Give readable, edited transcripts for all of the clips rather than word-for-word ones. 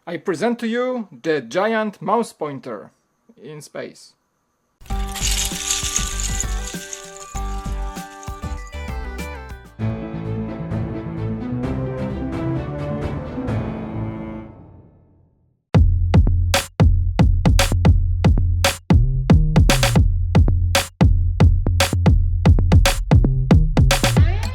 I present to you the giant mouse pointer in space.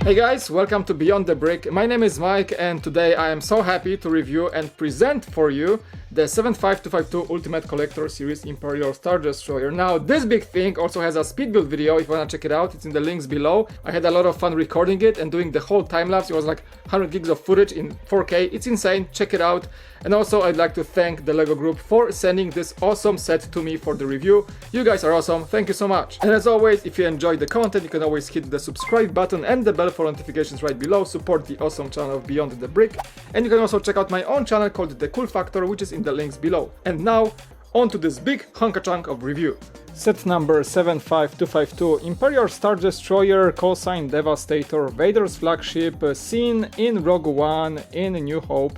Hey guys, welcome to Beyond the Brick. My name is Mike and today I am so happy to review and present for you the 75252 Ultimate Collector Series Imperial Star Destroyer. Now this big thing also has a speed build video if you wanna check it out, it's in the links below. I had a lot of fun recording it and doing the whole time lapse. It was like 100 gigs of footage in 4K, it's insane, check it out. And also I'd like to thank the LEGO group for sending this awesome set to me for the review. You guys are awesome, thank you so much. And as always, if you enjoyed the content, you can always hit the subscribe button and the bell for notifications right below. Support the awesome channel of Beyond the Brick. And you can also check out my own channel called The Cool Factor, which is in the links below. And now, on to this big hunka chunk of review. Set number 75252, Imperial Star Destroyer, callsign Devastator, Vader's flagship, seen in Rogue One, in New Hope,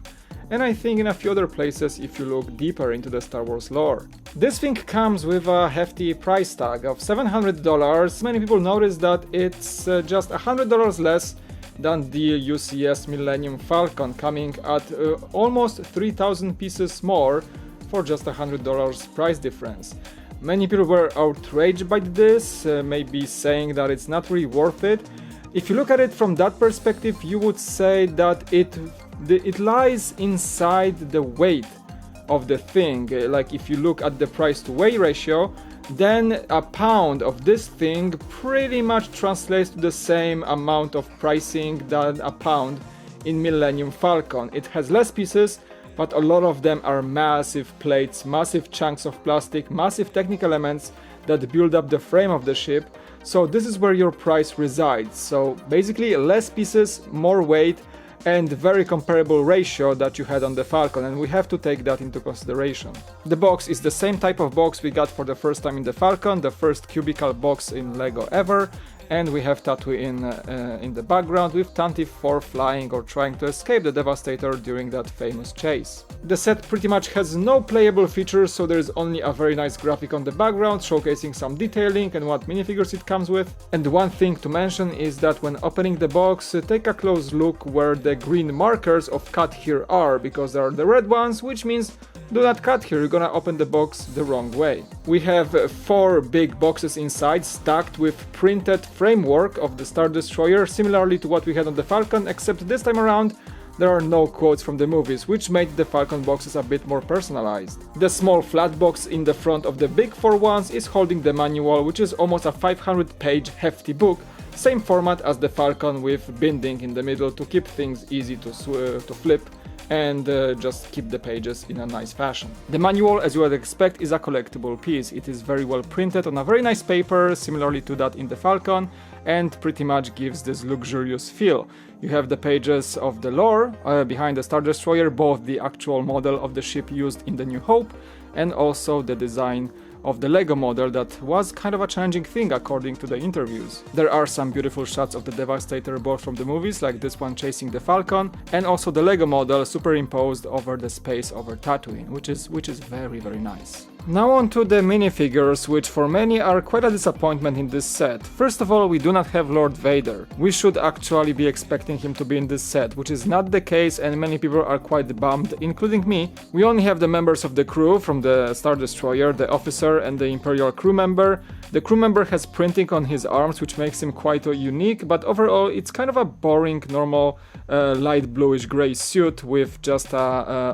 and I think in a few other places if you look deeper into the Star Wars lore. This thing comes with a hefty price tag of $700. Many people notice that it's just $100 less than the UCS Millennium Falcon, coming at almost 3,000 pieces more for just $100 price difference. Many people were outraged by this, maybe saying that it's not really worth it. If you look at it from that perspective, you would say that it lies inside the weight of the thing. Like if you look at the price to weight ratio, then a pound of this thing pretty much translates to the same amount of pricing than a pound in Millennium Falcon. It has less pieces, but a lot of them are massive plates, massive chunks of plastic, massive technical elements that build up the frame of the ship. So this is where your price resides. So basically less pieces, more weight, and very comparable ratio that you had on the Falcon, and we have to take that into consideration. The box is the same type of box we got for the first time in the Falcon, the first cubical box in LEGO ever, and we have Tatooine in the background with Tantive 4 flying or trying to escape the Devastator during that famous chase. The set pretty much has no playable features, so there is only a very nice graphic on the background showcasing some detailing and what minifigures it comes with. And one thing to mention is that when opening the box, take a close look where the green markers of cut here are, because there are the red ones, which means do not cut here, you're gonna open the box the wrong way. We have 4 big boxes inside stacked with printed framework of the Star Destroyer, similarly to what we had on the Falcon, except this time around there are no quotes from the movies, which made the Falcon boxes a bit more personalized. The small flat box in the front of the big 4 ones is holding the manual, which is almost a 500-page hefty book, same format as the Falcon with binding in the middle to keep things easy to flip and just keep the pages in a nice fashion. The manual, as you would expect, is a collectible piece. It is very well printed on a very nice paper, similarly to that in the Falcon, and pretty much gives this luxurious feel. You have the pages of the lore behind the Star Destroyer, both the actual model of the ship used in the New Hope and also the design of the LEGO model that was kind of a challenging thing according to the interviews. There are some beautiful shots of the Devastator both from the movies, like this one chasing the Falcon, and also the LEGO model superimposed over the space over Tatooine, which is very nice. Now on to the minifigures, which for many are quite a disappointment in this set. First of all, we do not have Lord Vader. We should actually be expecting him to be in this set, which is not the case, and many people are quite bummed, including me. We only have the members of the crew from the Star Destroyer, the officer and the Imperial crew member. The crew member has printing on his arms, which makes him quite unique, but overall it's kind of a boring, normal, light bluish gray suit with just a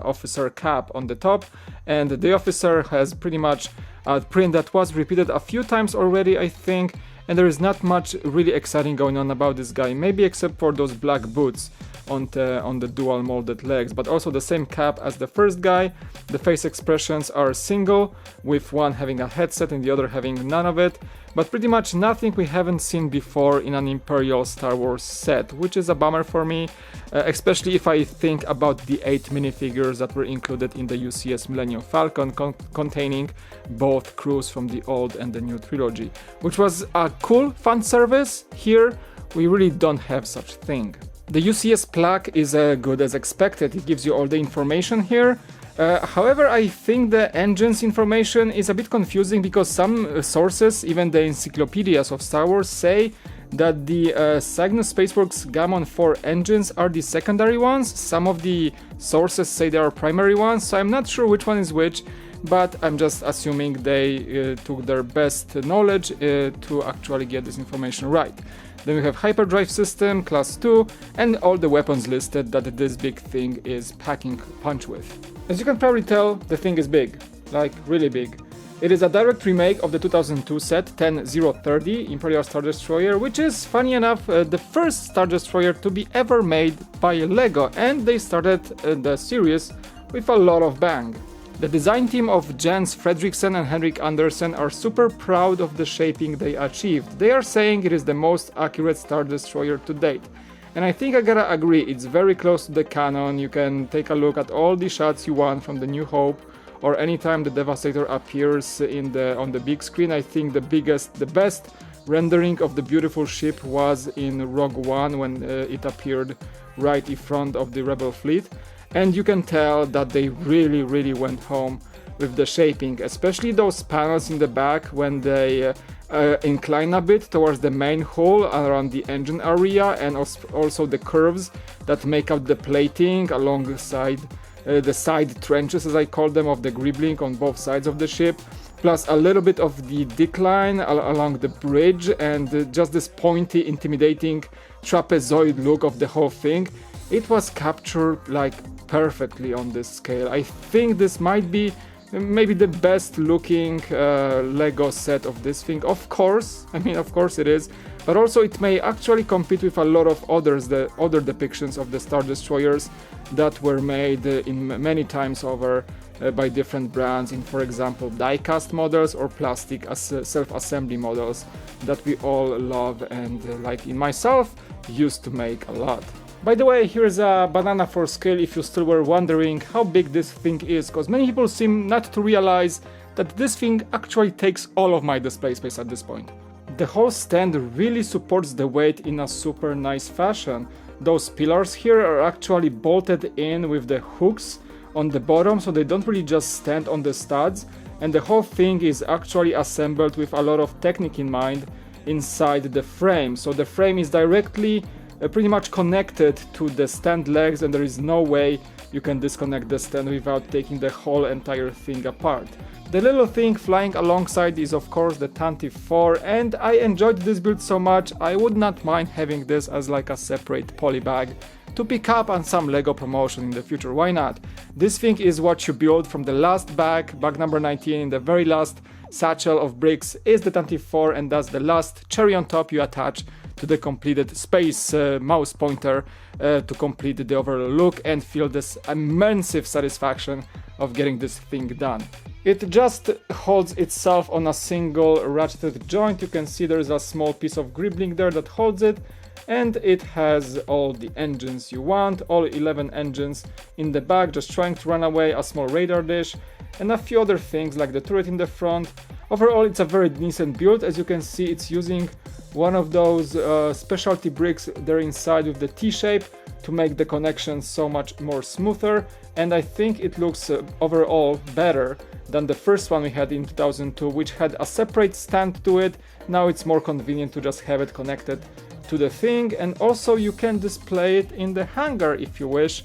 officer cap on the top, and the officer has pretty much a print that was repeated a few times already, I think, and there is not much really exciting going on about this guy, maybe except for those black boots on the dual molded legs, but also the same cap as the first guy. The face expressions are single, with one having a headset and the other having none of it, but pretty much nothing we haven't seen before in an Imperial Star Wars set, which is a bummer for me, especially if I think about the 8 minifigures that were included in the UCS Millennium Falcon, containing both crews from the old and the new trilogy, which was a cool fan service. Here we really don't have such thing. The UCS Plaque is good as expected. It gives you all the information here, However, I think the engine's information is a bit confusing because some sources, even the encyclopedias of Star Wars, say that the Cygnus Spaceworks Gammon 4 engines are the secondary ones. Some of the sources say they are primary ones, so I'm not sure which one is which, but I'm just assuming they took their best knowledge to actually get this information right. Then we have hyperdrive system, class 2, and all the weapons listed that this big thing is packing punch with. As you can probably tell, the thing is big, like really big. It is a direct remake of the 2002 set 10030 Imperial Star Destroyer, which is, funny enough, the first Star Destroyer to be ever made by LEGO, and they started the series with a lot of bang. The design team of Jens Fredriksen and Henrik Andersen are super proud of the shaping they achieved. They are saying it is the most accurate Star Destroyer to date. And I think I gotta agree, it's very close to the canon. You can take a look at all the shots you want from the New Hope, or anytime the Devastator appears on the big screen. I think the best rendering of the beautiful ship was in Rogue One when it appeared right in front of the Rebel fleet. And you can tell that they really went home with the shaping, especially those panels in the back when they incline a bit towards the main hull around the engine area, and also the curves that make up the plating alongside the side trenches, as I call them, of the gribbling on both sides of the ship, plus a little bit of the decline along the bridge, and just this pointy, intimidating trapezoid look of the whole thing. It was captured like perfectly on this scale. I think this might be maybe the best looking LEGO set of this thing. Of course it is, but also it may actually compete with a lot of the other depictions of the Star Destroyers that were made in many times over by different brands, in, for example, die-cast models or plastic self-assembly models that we all love and, like in myself, used to make a lot. By the way, here's a banana for scale if you still were wondering how big this thing is, because many people seem not to realize that this thing actually takes all of my display space at this point. The whole stand really supports the weight in a super nice fashion. Those pillars here are actually bolted in with the hooks on the bottom, so they don't really just stand on the studs, and the whole thing is actually assembled with a lot of technique in mind inside the frame. So the frame is directly pretty much connected to the stand legs, and there is no way you can disconnect the stand without taking the whole entire thing apart. The little thing flying alongside is of course the Tantive 4, and I enjoyed this build so much I would not mind having this as like a separate poly bag to pick up on some LEGO promotion in the future. Why not? This thing is what you build from the last bag number 19. In the very last satchel of bricks is the Tantive 4, and that's the last cherry on top you attach to the completed space mouse pointer to complete the overall look and feel this immense satisfaction of getting this thing done. It just holds itself on a single ratcheted joint. You can see there's a small piece of gribbling there that holds it, and it has all the engines you want, all 11 engines in the back, just trying to run away, a small radar dish, and a few other things like the turret in the front. Overall, it's a very decent build. As you can see, it's using one of those specialty bricks there inside with the T-shape to make the connections so much more smoother, and I think it looks overall better than the first one we had in 2002, which had a separate stand to it. Now it's more convenient to just have it connected to the thing, and also you can display it in the hangar if you wish,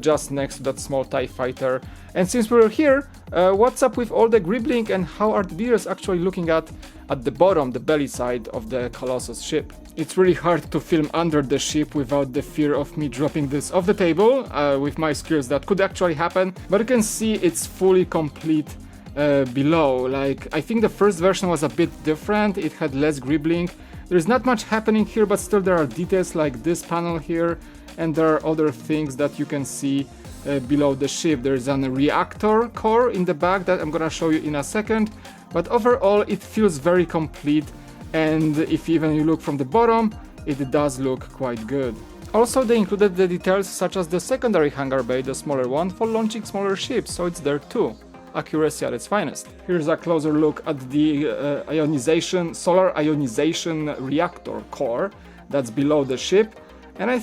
just next to that small TIE fighter. And since we're here, what's up with all the gribbling, and how are the dealers actually looking at the bottom, the belly side of the Colossus ship? It's really hard to film under the ship without the fear of me dropping this off the table. With my skills that could actually happen, but you can see it's fully complete below. Like, I think the first version was a bit different, it had less gribbling. There's not much happening here, but still there are details like this panel here, and there are other things that you can see below the ship. There's a reactor core in the back that I'm gonna show you in a second, but overall it feels very complete, and if even you look from the bottom, it does look quite good. Also, they included the details such as the secondary hangar bay, the smaller one, for launching smaller ships, so it's there too. Accuracy at its finest. Here's a closer look at the solar ionization reactor core that's below the ship, and I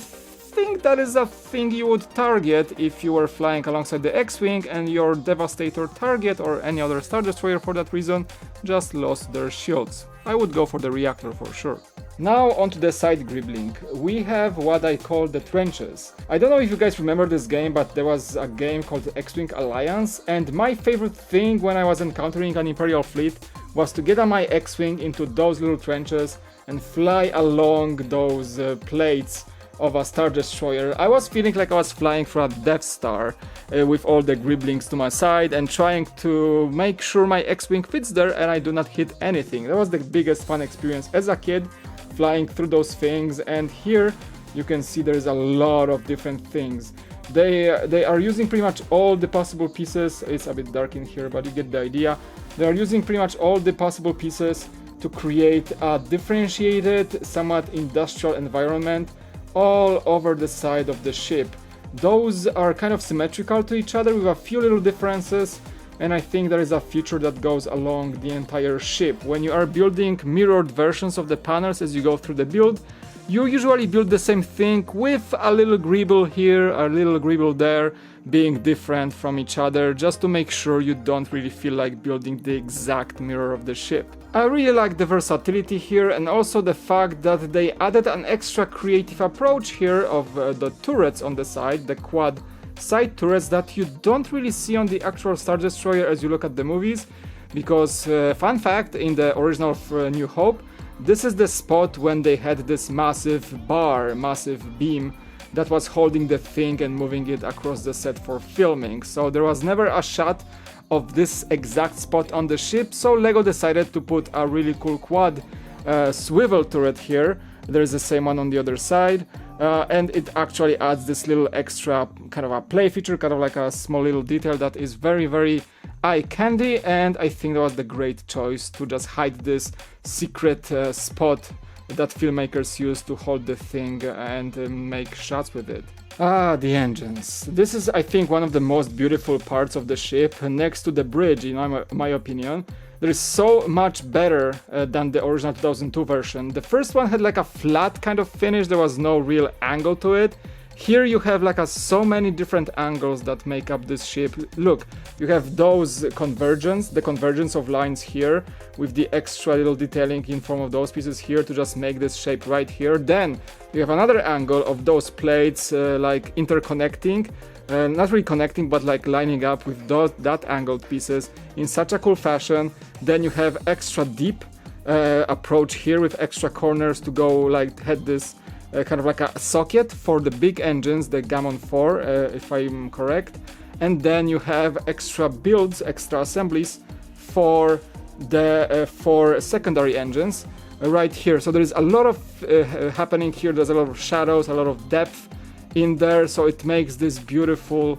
think that is a thing you would target if you were flying alongside the X-Wing and your Devastator target or any other Star Destroyer for that reason just lost their shields. I would go for the reactor for sure. Now onto the side gribbling. We have what I call the trenches. I don't know if you guys remember this game, but there was a game called X-Wing Alliance, and my favorite thing when I was encountering an Imperial fleet was to get on my X-Wing into those little trenches and fly along those plates of a Star Destroyer. I was feeling like I was flying for a Death Star with all the gribblings to my side and trying to make sure my X-Wing fits there and I do not hit anything. That was the biggest fun experience as a kid, flying through those things. And here you can see there's a lot of different things. They are using pretty much all the possible pieces. It's a bit dark in here, but you get the idea. They are using pretty much all the possible pieces to create a differentiated, somewhat industrial environment all over the side of the ship. Those are kind of symmetrical to each other with a few little differences, and I think there is a feature that goes along the entire ship. When you are building mirrored versions of the panels as you go through the build, you usually build the same thing with a little gribble here, a little gribble there, being different from each other, just to make sure you don't really feel like building the exact mirror of the ship. I really like the versatility here, and also the fact that they added an extra creative approach here of the turrets on the side, the quad side turrets that you don't really see on the actual Star Destroyer as you look at the movies, because fun fact, in the original of New Hope, this is the spot when they had this massive bar, massive beam that was holding the thing and moving it across the set for filming. So there was never a shot of this exact spot on the ship, so LEGO decided to put a really cool quad swivel turret here. There's the same one on the other side, and it actually adds this little extra kind of a play feature, kind of like a small little detail that is very, very eye candy, and I think that was the great choice to just hide this secret spot that filmmakers use to hold the thing and make shots with it. Ah, the engines. This is, I think, one of the most beautiful parts of the ship, next to the bridge, in my opinion. There is so much better than the original 2002 version. The first one had like a flat kind of finish, there was no real angle to it. Here you have like so many different angles that make up this ship. Look, you have those convergence, the convergence of lines here with the extra little detailing in form of those pieces here to just make this shape right here. Then you have another angle of those plates like interconnecting, not really connecting but like lining up with that angled pieces in such a cool fashion. Then you have extra deep approach here with extra corners to go like head this kind of like a socket for the big engines, the Gammon 4, if I'm correct. And then you have extra builds, extra assemblies for the for secondary engines right here. So there is a lot of happening here. There's a lot of shadows, a lot of depth in there. So it makes this beautiful,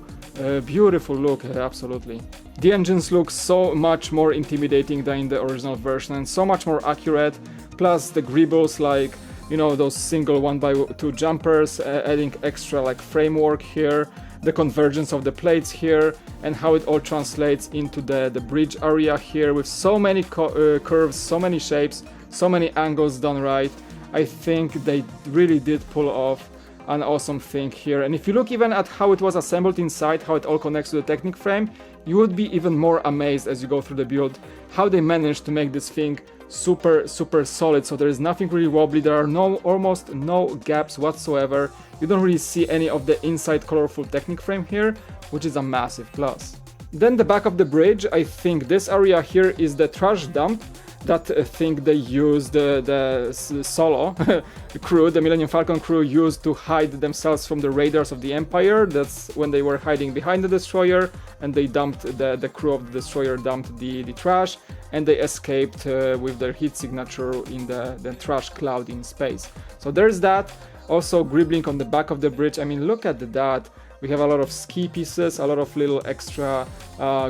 beautiful look, absolutely. The engines look so much more intimidating than in the original version and so much more accurate. Plus the gribbles, like, you know, those single 1x2 jumpers, adding extra like framework here, the convergence of the plates here, and how it all translates into the bridge area here with so many curves, so many shapes, so many angles done right. I think they really did pull off an awesome thing here. And if you look even at how it was assembled inside, how it all connects to the Technic frame, you would be even more amazed as you go through the build how they managed to make this thing super solid. So there is nothing really wobbly, there are almost no gaps whatsoever. You don't really see any of the inside colorful Technic frame here, which is a massive plus. Then the back of the bridge, I think this area here is the trash dump. That thing they used, the Solo crew, the Millennium Falcon crew used to hide themselves from the radars of the Empire. That's when they were hiding behind the destroyer, and they dumped, the crew of the destroyer dumped the trash, and they escaped with their heat signature in the trash cloud in space. So there's that. Also gribbling on the back of the bridge. I mean, look at that. We have a lot of ski pieces, a lot of little extra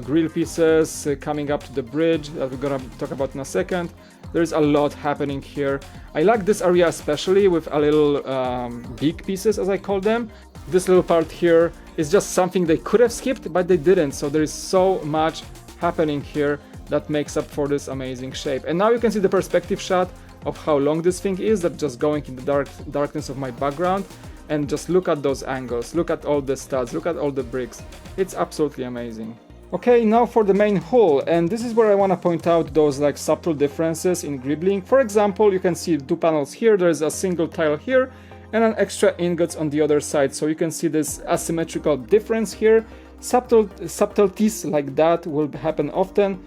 grill pieces coming up to the bridge that we're gonna talk about in a second. There's a lot happening here. I like this area especially with a little beak pieces, as I call them. This little part here is just something they could have skipped, but they didn't. So there is so much happening here that makes up for this amazing shape. And now you can see the perspective shot of how long this thing is, that's just going in the darkness of my background. and just look at those angles, look at all the studs, look at all the bricks. It's absolutely amazing. Okay, now for the main hull, and this is where I want to point out those like subtle differences in gribbling. For example, you can see 2 panels here, there's a single tile here and an extra ingots on the other side, so you can see this asymmetrical difference here. Subtleties like that will happen often.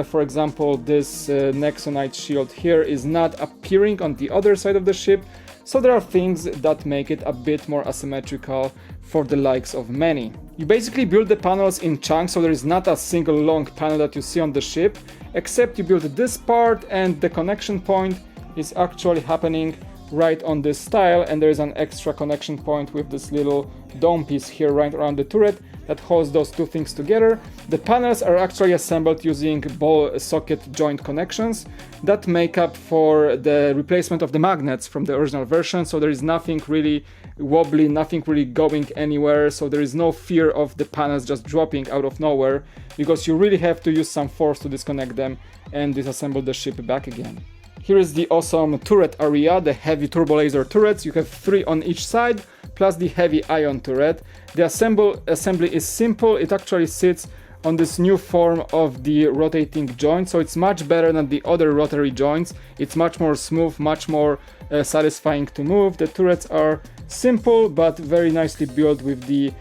For example, this Nexonite shield here is not appearing on the other side of the ship, so there are things that make it a bit more asymmetrical for the likes of many. You basically build the panels in chunks, so there is not a single long panel that you see on the ship, except you build this part and the connection point is actually happening right on this tile, and there is an extra connection point with this little dome piece here right around the turret that holds those 2 things together. The panels are actually assembled using ball socket joint connections that make up for the replacement of the magnets from the original version, so there is nothing really wobbly, nothing really going anywhere, so there is no fear of the panels just dropping out of nowhere, because you really have to use some force to disconnect them and disassemble the ship back again. Here is the awesome turret area, the heavy turbo laser turrets. You have 3 on each side, plus the heavy ion turret. The assembly is simple. It actually sits on this new form of the rotating joint, so it's much better than the other rotary joints. It's much more smooth, much more satisfying to move. The turrets are simple but very nicely built with the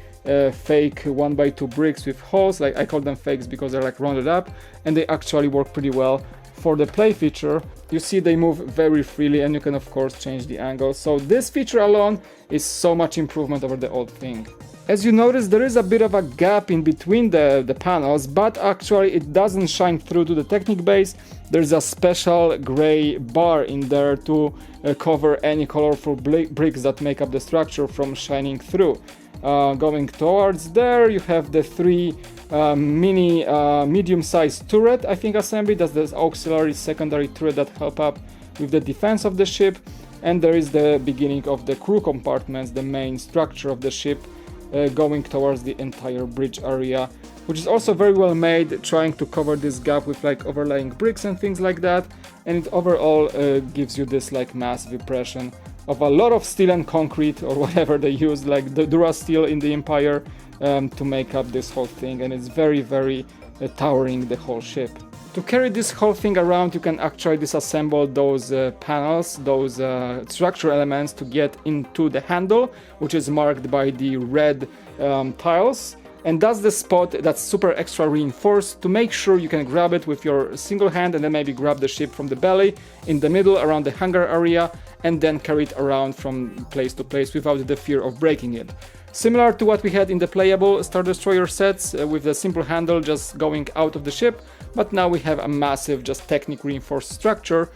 fake 1x2 bricks with holes. Like, I call them fakes because they're like rounded up, and they actually work pretty well. For the play feature, you see they move very freely, and you can of course change the angle. So this feature alone is so much improvement over the old thing. As you notice, there is a bit of a gap in between the panels, but actually it doesn't shine through to the Technic base. There's a special gray bar in there to cover any colorful bricks that make up the structure from shining through. Going towards there, you have the 3 medium-sized turret, I think, assembly. That's the auxiliary secondary turret that help up with the defense of the ship. And there is the beginning of the crew compartments, the main structure of the ship, going towards the entire bridge area, which is also very well made, trying to cover this gap with like overlaying bricks and things like that. And it overall gives you this like massive impression of a lot of steel and concrete, or whatever they use, like the Dura steel in the Empire, to make up this whole thing, and it's very, very towering, the whole ship. To carry this whole thing around, you can actually disassemble those panels, those structural elements, to get into the handle, which is marked by the red tiles. And that's the spot that's super extra reinforced to make sure you can grab it with your single hand, and then maybe grab the ship from the belly, in the middle around the hangar area, and then carry it around from place to place without the fear of breaking it. Similar to what we had in the playable Star Destroyer sets, with the simple handle just going out of the ship, but now we have a massive, just Technic reinforced structure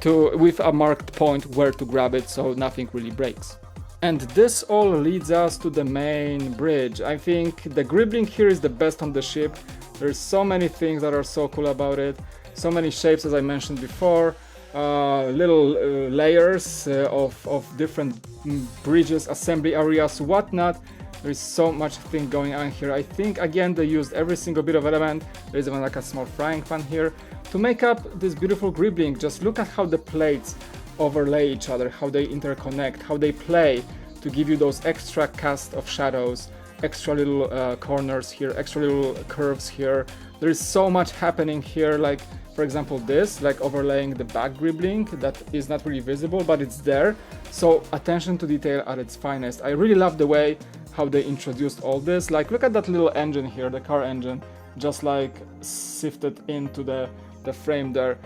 with a marked point where to grab it, so nothing really breaks. And this all leads us to the main bridge. I think the gribbling here is the best on the ship. There's so many things that are so cool about it, so many shapes, as I mentioned before. Little layers of different bridges, assembly areas, whatnot. There's so much thing going on here. I think again they used every single bit of element. There's even like a small frying pan here to make up this beautiful gribbling. Just look at how the plates overlay each other, how they interconnect, how they play to give you those extra cast of shadows, extra little corners here, extra little curves here. There is so much happening here, like for example this, like overlaying the back gribbling that is not really visible, but it's there. So attention to detail at its finest. I really love the way how they introduced all this. Like, look at that little engine here, the car engine, just like sifted into the frame there.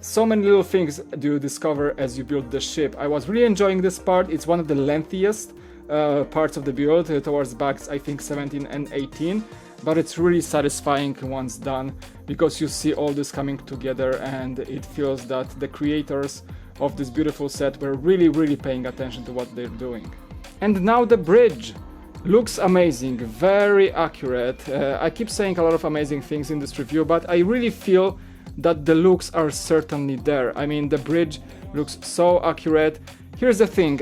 So many little things do you discover as you build the ship. I was really enjoying this part. It's one of the lengthiest parts of the build, towards backs I think 17 and 18, but it's really satisfying once done, because you see all this coming together, and it feels that the creators of this beautiful set were really paying attention to what they're doing. And now the bridge looks amazing, very accurate. I keep saying a lot of amazing things in this review, but I really feel that the looks are certainly there. I mean, the bridge looks so accurate. Here's the thing,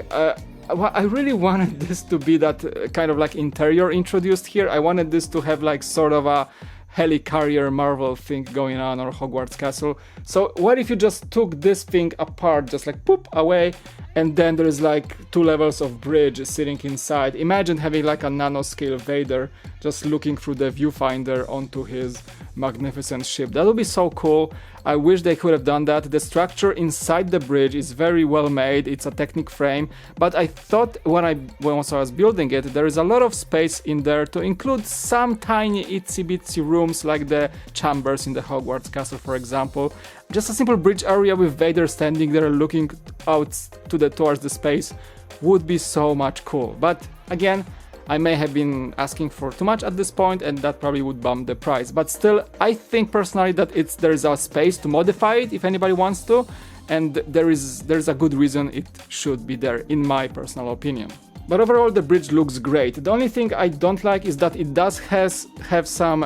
I really wanted this to be that kind of like interior introduced here. I wanted this to have like sort of a helicarrier Marvel thing going on, or Hogwarts Castle. So what if you just took this thing apart, just like poop away, and then there is like 2 levels of bridge sitting inside. Imagine having like a nanoscale Vader just looking through the viewfinder onto his magnificent ship. That would be so cool. I wish they could have done that. The structure inside the bridge is very well made. It's a Technic frame, but I thought when I was building it, there is a lot of space in there to include some tiny itsy bitsy rooms like the chambers in the Hogwarts castle, for example. Just a simple bridge area with Vader standing there looking out towards the space would be so much cool. But again, I may have been asking for too much at this point, and that probably would bump the price. But still, I think personally that there is a space to modify it if anybody wants to, and there's a good reason it should be there, in my personal opinion. But overall, the bridge looks great. The only thing I don't like is that it does have some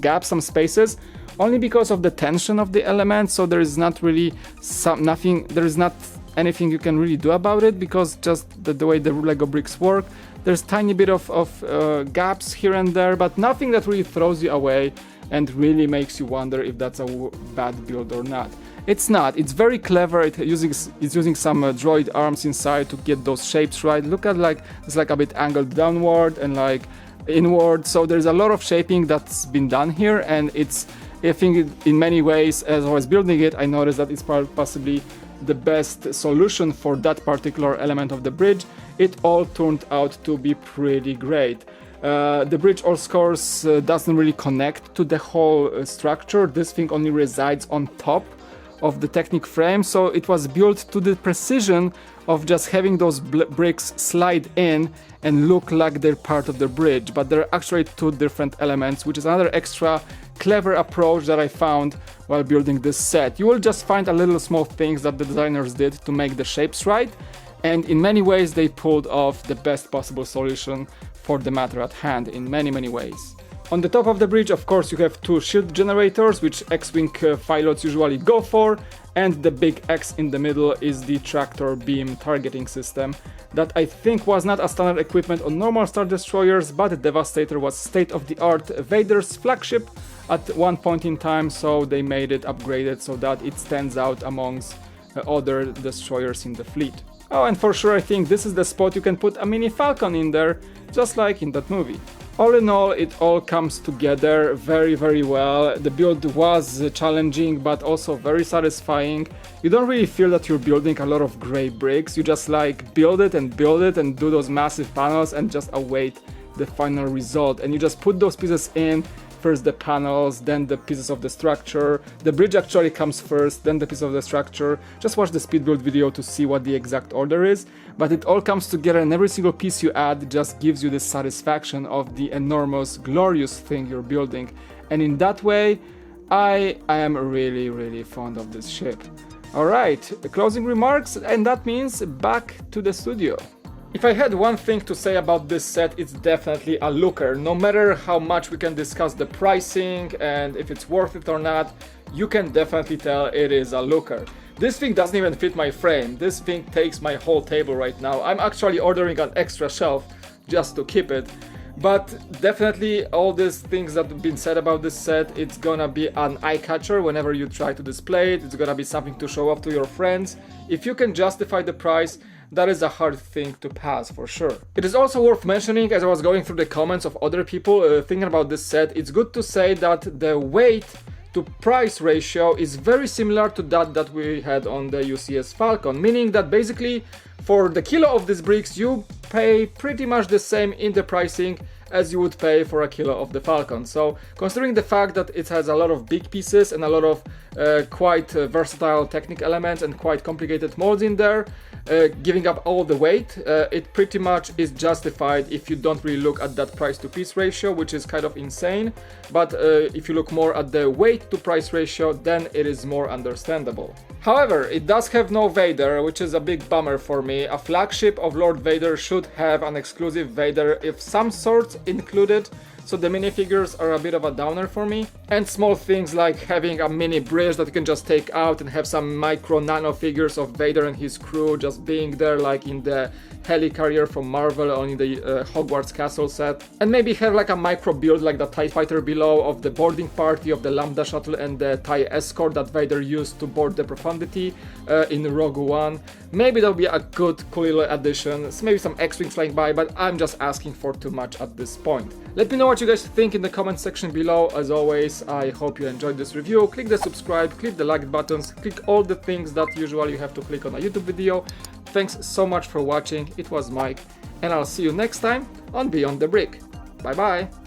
gaps, some spaces, only because of the tension of the elements. So there is not really anything you can really do about it, because just the way the Lego bricks work. There's tiny bit of gaps here and there, but nothing that really throws you away and really makes you wonder if that's a bad build or not. It's not. It's very clever. It's using some droid arms inside to get those shapes right. Look at it's like a bit angled downward and like inward. So there's a lot of shaping that's been done here, and I think in many ways, as I was building it, I noticed that it's possibly the best solution for that particular element of the bridge. It all turned out to be pretty great. The bridge, of course, doesn't really connect to the whole structure. This thing only resides on top of the Technic frame, so it was built to the precision of just having those bricks slide in and look like they're part of the bridge, but they're actually 2 different elements, which is another extra clever approach that I found while building this set. You will just find a little small things that the designers did to make the shapes right, and in many ways they pulled off the best possible solution for the matter at hand in many ways. On the top of the bridge, of course, you have 2 shield generators, which X-Wing pilots usually go for, and the big X in the middle is the tractor beam targeting system that I think was not a standard equipment on normal Star Destroyers, but Devastator was state-of-the-art Vader's flagship at one point in time, so they made it upgraded so that it stands out amongst other destroyers in the fleet. Oh, and for sure I think this is the spot you can put a mini Falcon in there, just like in that movie. All in all, it all comes together very well. The build was challenging, but also very satisfying. You don't really feel that you're building a lot of gray bricks. You just like build it and do those massive panels and just await the final result. And you just put those pieces in, first the panels, then the pieces of the structure. The bridge actually comes first, then the piece of the structure. Just watch the speed build video to see what the exact order is. But it all comes together, and every single piece you add just gives you the satisfaction of the enormous, glorious thing you're building. And in that way, I am really fond of this ship. Alright, closing remarks, and that means back to the studio. If I had one thing to say about this set, it's definitely a looker. No matter how much we can discuss the pricing and if it's worth it or not, you can definitely tell it is a looker. This thing doesn't even fit my frame. This thing takes my whole table right now. I'm actually ordering an extra shelf just to keep it. But definitely all these things that have been said about this set, it's gonna be an eye-catcher whenever you try to display it. It's gonna be something to show off to your friends. If you can justify the price, that is a hard thing to pass for sure. It is also worth mentioning, as I was going through the comments of other people thinking about this set, it's good to say that the weight to price ratio is very similar to that we had on the UCS Falcon, meaning that basically for the kilo of these bricks you pay pretty much the same in the pricing as you would pay for a kilo of the Falcon. So considering the fact that it has a lot of big pieces and a lot of quite versatile Technic elements and quite complicated molds in there, giving up all the weight, it pretty much is justified if you don't really look at that price to piece ratio, which is kind of insane. But if you look more at the weight to price ratio, then it is more understandable. However, it does have no Vader, which is a big bummer for me. A flagship of Lord Vader should have an exclusive Vader of some sort included, so the minifigures are a bit of a downer for me. And small things like having a mini bridge that you can just take out and have some micro nano figures of Vader and his crew just being there like in the helicarrier from Marvel, only the Hogwarts Castle set, and maybe have like a micro build like the TIE Fighter below of the boarding party of the Lambda shuttle and the TIE Escort that Vader used to board the Profundity in Rogue One. Maybe that'll be a good, cool little addition. Maybe some X-Wings flying by, but I'm just asking for too much at this point. Let me know what you guys think in the comment section below. As always, I hope you enjoyed this review. Click the subscribe, click the like buttons, click all the things that usually you have to click on a YouTube video. Thanks so much for watching. It was Mike, and I'll see you next time on Beyond the Brick. Bye bye!